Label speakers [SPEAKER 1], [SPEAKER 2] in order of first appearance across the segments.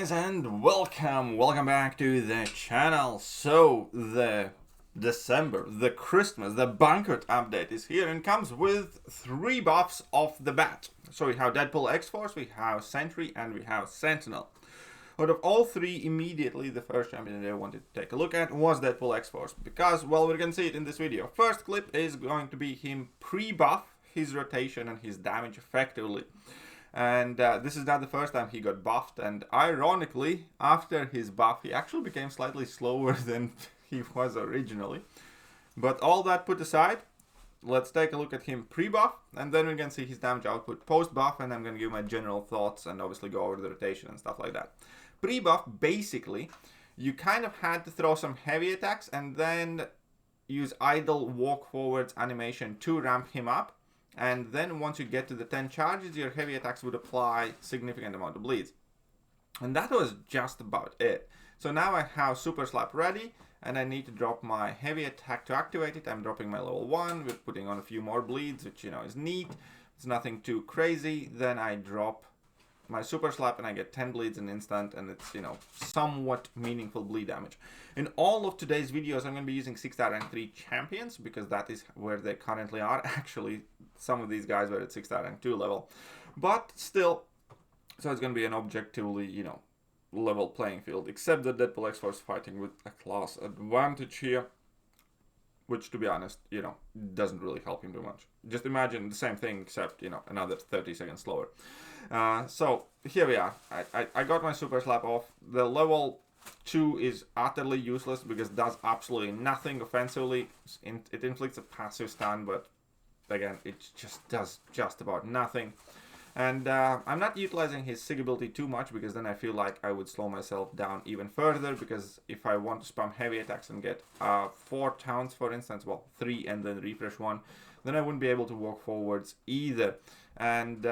[SPEAKER 1] guys, and welcome back to the channel. So the Christmas, the banquet update is here and comes with 3 buffs off the bat. So we have Deadpool X-Force, we have Sentry, and we have Sentinel. Out of all 3, immediately the first champion that I wanted to take a look at was Deadpool X-Force, because, well, we're gonna see it in this video. First clip is going to be him pre-buff his rotation and his damage effectively. And this is not the first time he got buffed, and ironically, after his buff, he actually became slightly slower than he was originally. But all that put aside, let's take a look at him pre-buff, and then we can see his damage output post-buff, and I'm going to give my general thoughts and obviously go over the rotation and stuff like that. Pre-buff, basically, you kind of had to throw some heavy attacks and then use idle walk forwards animation to ramp him up. And then once you get to the 10 charges, your heavy attacks would apply significant amount of bleeds. And that was just about it. So now I have Super Slap ready, and I need to drop my heavy attack to activate it. I'm dropping my level 1, we're putting on a few more bleeds, which, you know, is neat. It's nothing too crazy. Then I drop my Super Slap and I get 10 bleeds in instant, and it's, you know, somewhat meaningful bleed damage. In all of today's videos, I'm going to be using 6-star rank 3 champions, because that is where they currently are. Actually, some of these guys were at 6-star rank 2 level. But still, so it's going to be an objectively, you know, level playing field, except that Deadpool X-Force fighting with a class advantage here, which, to be honest, you know, doesn't really help him too much. Just imagine the same thing, except, you know, another 30 seconds slower. So here we are. I got my Super Slap off. The level 2 is utterly useless because it does absolutely nothing offensively. It inflicts a passive stun, but again, it just does just about nothing. And I'm not utilizing his SIG ability too much, because then I feel like I would slow myself down even further, because if I want to spam heavy attacks and get 4 towns, for instance, well, 3 and then refresh 1, then I wouldn't be able to walk forwards either. And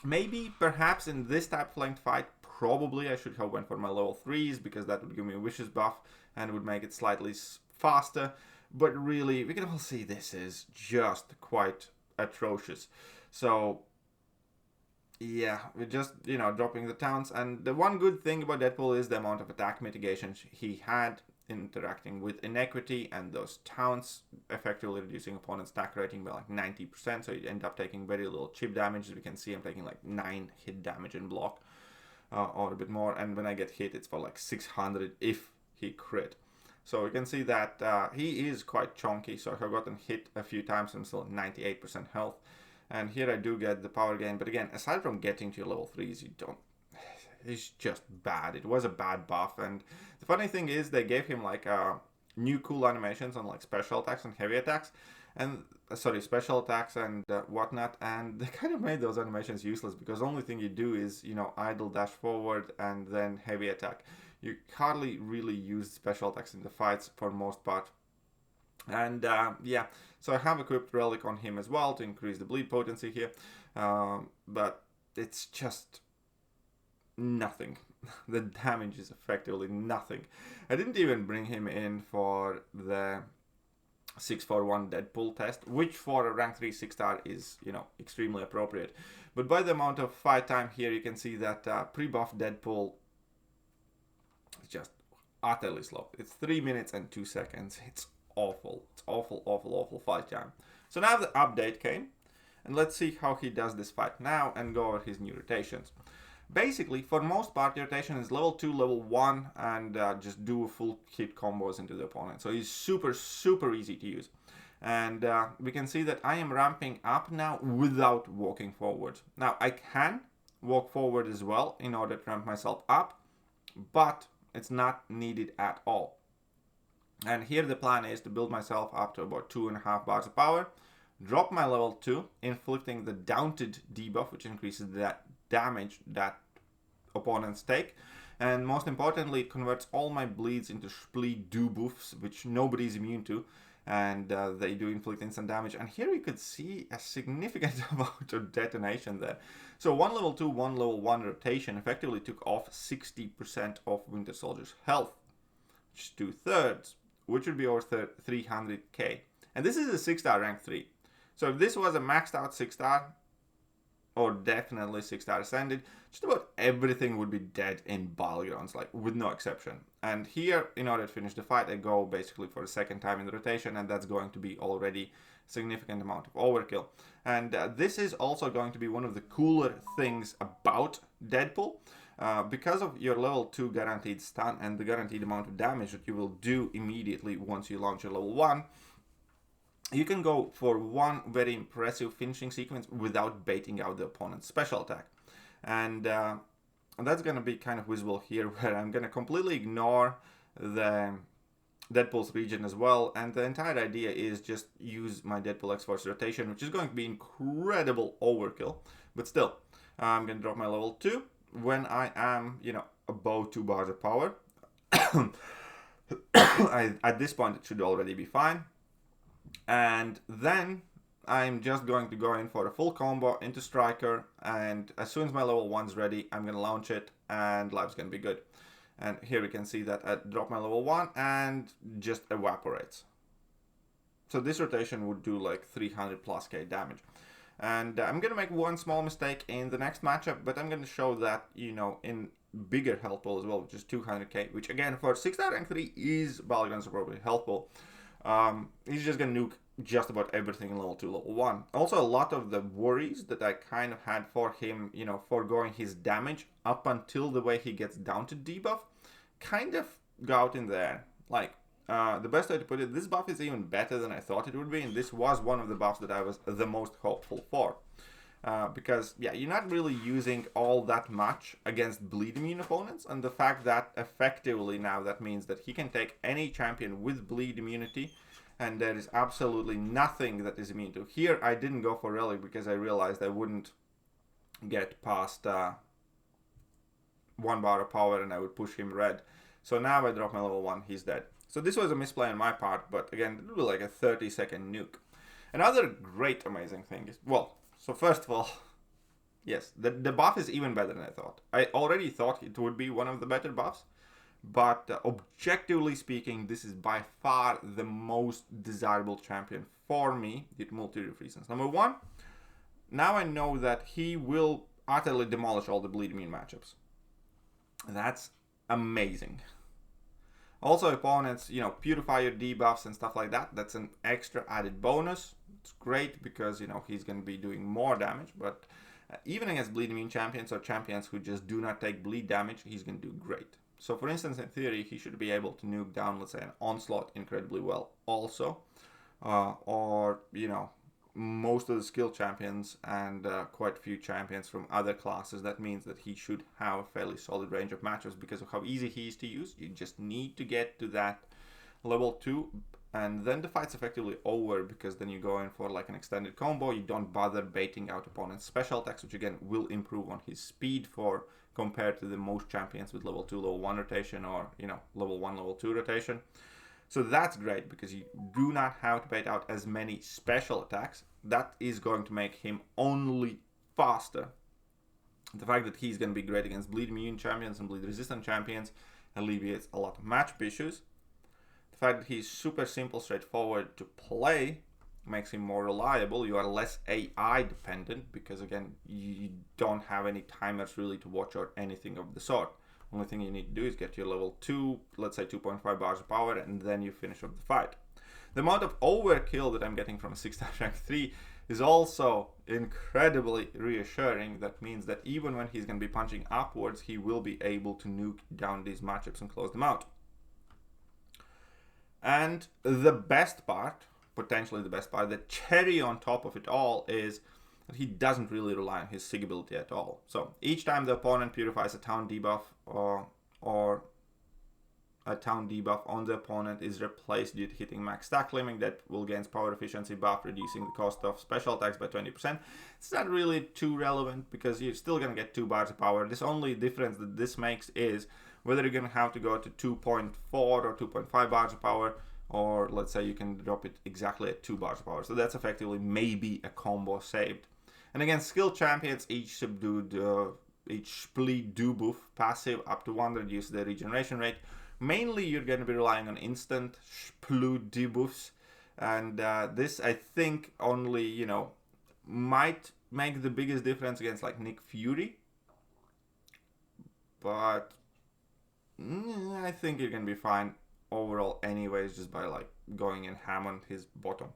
[SPEAKER 1] maybe, perhaps in this type of flanked fight, probably I should have went for my level 3s, because that would give me a vicious buff and would make it slightly faster. But really, we can all see this is just quite atrocious. So yeah, we're just, you know, dropping the towns. And the one good thing about Deadpool is the amount of attack mitigation he had interacting with inequity, and those towns effectively reducing opponent's attack rating by like 90%. So you end up taking very little chip damage. As we can see, I'm taking like 9 hit damage in block, or a bit more. And when I get hit, it's for like 600 if he crit. So you can see that he is quite chunky. So I've gotten hit a few times. I'm still at 98% health. And here I do get the power gain. But again, aside from getting to your level 3s, you don't... It's just bad. It was a bad buff. And the funny thing is, they gave him like new cool animations on like special attacks and heavy attacks. And, special attacks and whatnot. And they kind of made those animations useless, because the only thing you do is, you know, idle dash forward and then heavy attack. You hardly really use special attacks in the fights for most part. And yeah, so I have equipped Relic on him as well to increase the bleed potency here. But it's just nothing. The damage is effectively nothing. I didn't even bring him in for the 641 Deadpool test, which for a rank 3 6-star is, you know, extremely appropriate. But by the amount of fight time here, you can see that pre-buff Deadpool is just utterly slow. It's 3 minutes and 2 seconds. It's awful. It's awful fight time. So now the update came, and let's see how he does this fight now and go over his new rotations. Basically, for most part, the rotation is level 2, level 1, and just do full hit combos into the opponent. So he's super easy to use. And we can see that I am ramping up now without walking forward. Now, I can walk forward as well in order to ramp myself up, but it's not needed at all. And here the plan is to build myself up to about 2.5 bars of power, drop my level 2, inflicting the Daunted debuff, which increases that damage that opponents take, and most importantly, it converts all my bleeds into Splee do buffs, which nobody's immune to, and they do inflict instant damage. And here we could see a significant amount of detonation there. So one level 2, one level 1 rotation effectively took off 60% of Winter Soldier's health, which is 2/3, which would be over 300k. And this is a 6-star rank 3. So if this was a maxed out 6-star, or definitely 6-star ascended, just about everything would be dead in battlegrounds, like with no exception. And here, in order to finish the fight, I go basically for the second time in the rotation, and that's going to be already a significant amount of overkill. And this is also going to be one of the cooler things about Deadpool. Because of your level 2 guaranteed stun and the guaranteed amount of damage that you will do immediately once you launch your level 1, you can go for one very impressive finishing sequence without baiting out the opponent's special attack. And that's going to be kind of visible here, where I'm going to completely ignore the Deadpool's region as well. And the entire idea is just use my Deadpool X-Force rotation, which is going to be incredible overkill. But still, I'm going to drop my level 2 when I am, above 2 bars of power. At this point, it should already be fine. And then I'm just going to go in for a full combo into Striker, and as soon as my level 1's ready, I'm going to launch it, and life's going to be good. And here we can see that I drop my level 1 and just evaporates. So this rotation would do like 300 plus K damage. And I'm going to make one small mistake in the next matchup, but I'm going to show that, in bigger health pool as well, which is 200k, which again for 6-star rank 3 is Battlegrounds appropriate health pool. He's just going to nuke just about everything in level 2, level 1. Also, a lot of the worries that I kind of had for him, foregoing his damage up until the way he gets down to debuff, kind of got out in there. Like, the best way to put it, this buff is even better than I thought it would be, and this was one of the buffs that I was the most hopeful for. Because, yeah, you're not really using all that much against bleed immune opponents, and the fact that effectively now that means that he can take any champion with bleed immunity, and there is absolutely nothing that is immune to. Here, I didn't go for Relic because I realized I wouldn't get past 1 bar of power and I would push him red. So now I drop my level 1, he's dead. So this was a misplay on my part, but again, it was like a 30-second nuke. Another great, amazing thing is, well, so first of all, yes, the buff is even better than I thought. I already thought it would be one of the better buffs, but objectively speaking, this is by far the most desirable champion for me due to multi reasons. Number one, now I know that he will utterly demolish all the bleed immune matchups. That's amazing. Also, opponents, purify your debuffs and stuff like that. That's an extra added bonus. It's great because, he's going to be doing more damage. But even against bleed immune champions or champions who just do not take bleed damage, he's going to do great. So, for instance, in theory, he should be able to nuke down, let's say, an Onslaught incredibly well also. Or, most of the skill champions and quite a few champions from other classes. That means that he should have a fairly solid range of matchups because of how easy he is to use. You just need to get to that level 2, and then the fight's effectively over because then you go in for like an extended combo. You don't bother baiting out opponent's special attacks, which again will improve on his speed compared to the most champions with level 2, level 1 rotation, or level 1, level 2 rotation. So that's great because you do not have to bait out as many special attacks. That is going to make him only faster. The fact that he's going to be great against bleed immune champions and bleed resistant champions alleviates a lot of matchup issues. The fact that he's super simple, straightforward to play makes him more reliable. You are less AI dependent because again, you don't have any timers really to watch or anything of the sort. Only thing you need to do is get your level 2, let's say 2.5 bars of power, and then you finish up the fight. The amount of overkill that I'm getting from a 6-star rank 3 is also incredibly reassuring. That means that even when he's going to be punching upwards, he will be able to nuke down these matchups and close them out. And the best part, potentially the best part, the cherry on top of it all is that he doesn't really rely on his SIG ability at all. So each time the opponent purifies a town debuff or a town debuff on the opponent is replaced due to hitting max stack limit, that will gain power efficiency buff, reducing the cost of special attacks by 20%. It's not really too relevant because you're still going to get 2 bars of power. This only difference that this makes is whether you're going to have to go to 2.4 or 2.5 bars of power, or let's say you can drop it exactly at 2 bars of power. So that's effectively maybe a combo saved. And again, skill champions, each split do buff passive up to 1 reduce the regeneration rate. Mainly, you're going to be relying on instant split debuffs, and this I think only might make the biggest difference against like Nick Fury, but I think you're gonna be fine overall anyways, just by like going in ham on his bottom.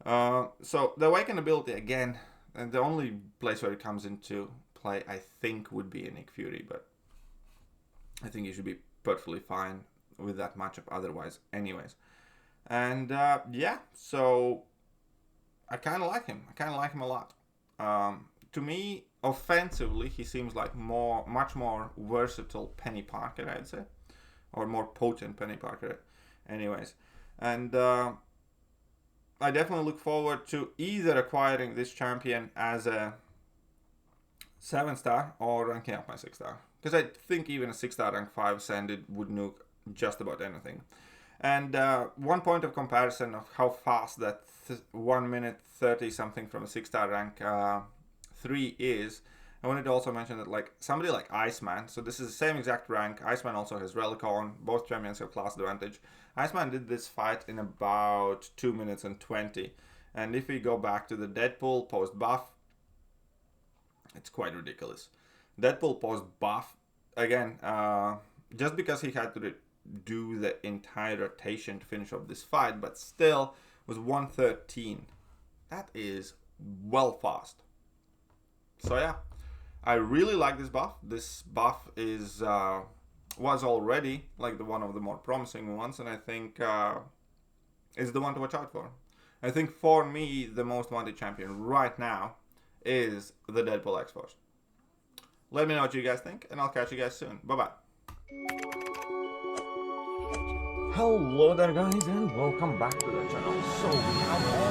[SPEAKER 1] So the awaken ability again, and the only place where it comes into play I think would be in Nick Fury, but I think you should be perfectly fine with that matchup otherwise anyways. And yeah, so I kind of like him. I kind of like him a lot. To me, offensively, he seems like much more versatile Penny Parker, I'd say, or more potent Penny Parker, anyways. And I definitely look forward to either acquiring this champion as a 7-star or ranking up my 6-star, because I think even a 6-star rank 5 Sanded would nuke just about anything. And one point of comparison of how fast that 1 minute 30 something from a 6-star rank 3 is, I wanted to also mention that like somebody like Iceman, so this is the same exact rank. Iceman also has Relic on, both champions have class advantage. Iceman did this fight in about 2 minutes and 20. And if we go back to the Deadpool post buff, it's quite ridiculous. Deadpool post buff, again, just because he had to do the entire rotation to finish off this fight, but still was 113. That is well fast. So yeah, I really like this buff. This buff is was already like one of the more promising ones, and I think is the one to watch out for. I think for me, the most wanted champion right now is the Deadpool X-Force. Let me know what you guys think, and I'll catch you guys soon. Bye-bye.
[SPEAKER 2] Hello there guys, and welcome back to the channel. So we have